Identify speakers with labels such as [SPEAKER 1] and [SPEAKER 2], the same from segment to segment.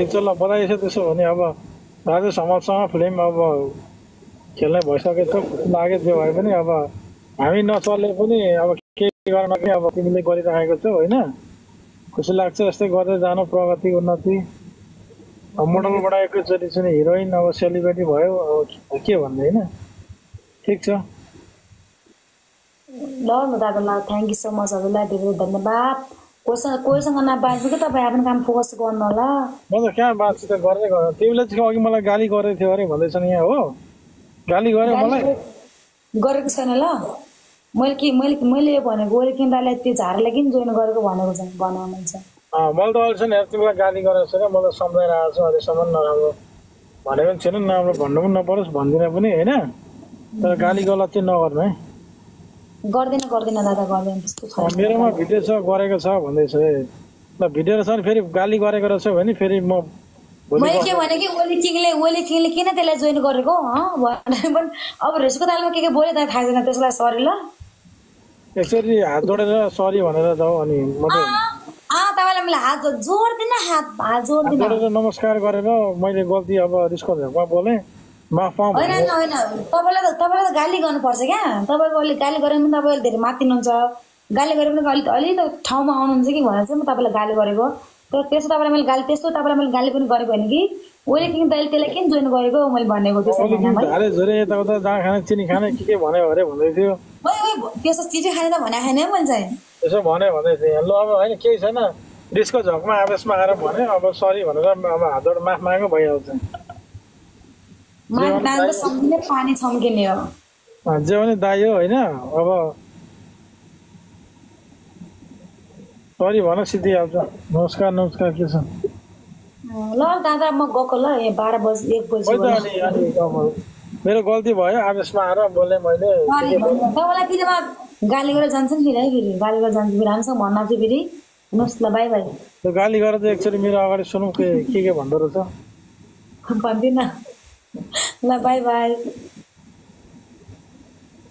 [SPEAKER 1] ठिक छ ल बधाई छ त्यसो भने अब राजेश हमालसँग फिल्म अब खेल्ने भइसकेछ लाग्यो जे भए पनि अब हामी नचले पनि अब केही गर्न पनि अब तिमीले गरिराखेको छौ होइन खुसी लाग्छ यस्तै गर्दै जानु प्रगति उन्नति मोडलबाट एकैचोटि चाहिँ हिरोइन अब सेलिब्रेटी भयो अब के भन्ने होइन ठिक छ
[SPEAKER 2] ल न दादा ल थ्याङ्क यू सो मच हजुरलाई धेरै धन्यवाद कोहीसँग नबाँच्नु कि तपाईँ आफ्नो काम फोकस गर्नु होला
[SPEAKER 1] म त कहाँ बाँच्छु त गर्दै गर तिमीले चाहिँ अघि मलाई गाली गरेको थियो अरे भन्दैछ नि यहाँ हो गाली गर्यो मलाई
[SPEAKER 2] गरेको छैन ल मैले भनेको ओली किन्दालाई त्यो झारलाई किन जोइन गरेको भनेको छ भने मैले चाहिँ
[SPEAKER 1] मैले त अहिलेसम्म हेर तिमीलाई गाली गरेको छैन म त सम्झाएर आएको छु अहिलेसम्म नराम्रो भने पनि छैन नराम्रो भन्नु पनि नपरोस् भन्दिनँ पनि होइन तर गाली गलत चाहिँ नगर्नु है
[SPEAKER 2] गर्दैन दादा गर्दैन त्यस्तो छ
[SPEAKER 1] मेरोमा भिडियो छ गरेको छ भन्दैछ है ल भिडियो छ नि फेरि गाली गरेको रहेछ भने फेरि म
[SPEAKER 2] मैले के भने कि ओली किङले किन त्यसलाई जोइन गरेको भनेर पनि अब रेसको तालमा के बोले त थाहा छैन त्यसलाई सरी ल
[SPEAKER 1] यसरी हात जोडेर सरी भनेर जाऊ अनि
[SPEAKER 2] तपाईँलाई मैले हात जोड्दिनँ हात जोड्दिनँ
[SPEAKER 1] जोडेर नमस्कार गरेर मैले गल्ती अब रिसको झ्याकमा बोलेँ माफ पाऊँ
[SPEAKER 2] होइन तपाईँलाई त गाली गर्नुपर्छ क्या तपाईँको अलिक गाली गरे पनि तपाईँले धेरै मातिनुहुन्छ गाली गरे पनि अलिक ठाउँमा आउनुहुन्छ कि भनेर चाहिँ म तपाईँलाई गाली गरेको त्यस्तो तपाईँलाई मैले गाली पनि गरेको होइन कि ओली किङ दाइले त्यसलाई किन जोइन गरेको मैले भनेको
[SPEAKER 1] यताउता जहाँ खाने चिनी खाने के भन्यो अरे भन्दै थियो
[SPEAKER 2] त्यस्तो चिठी खाने त भने छैन मैले चाहिँ
[SPEAKER 1] त्यसो भन्यो भन्दै थिएँ ल अब होइन केही छैन रिसको झकमा आवेशमा आएर भन्यो अब सरी भनेर अब हात जोड माफ मागेको भइहाल्छ
[SPEAKER 2] पानी छम्किने हो
[SPEAKER 1] जे पनि दाइ हो होइन अब सरी भन सिद्धिहाल्छ नमस्कार के छ
[SPEAKER 2] ल दादा म गएको ल 12 बजी 1 बजी
[SPEAKER 1] मेरो गल्ती भयो आवेशमा आएर बोले मैले
[SPEAKER 2] तपाईँलाई किनमा गाली गरेर जान्छ नि फेरि गाली गरेर जान्छ फेरि हामीसँग भन्न चाहिँ फेरि हुनुहोस् ल बाई बाई
[SPEAKER 1] त्यो गाली गरेर चाहिँ एकचोटि मेरो अगाडि सुनौँ के भन्दो रहेछ
[SPEAKER 2] भन्दिनँ ल बाई बाई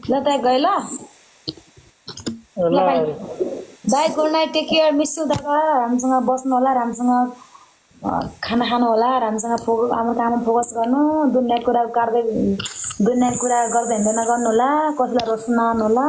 [SPEAKER 2] ल त गए ल bye good night take care miss you दादा राम्रोसँग बस्नु होला राम्रोसँग खाना खानु होला राम्रोसँग आफ्नो काममा फोकस गर्नु दुनियाँको कुरा गर्दै हिँड्दैन गर्नु होला कसैलाई रोज्नु नआउनु होला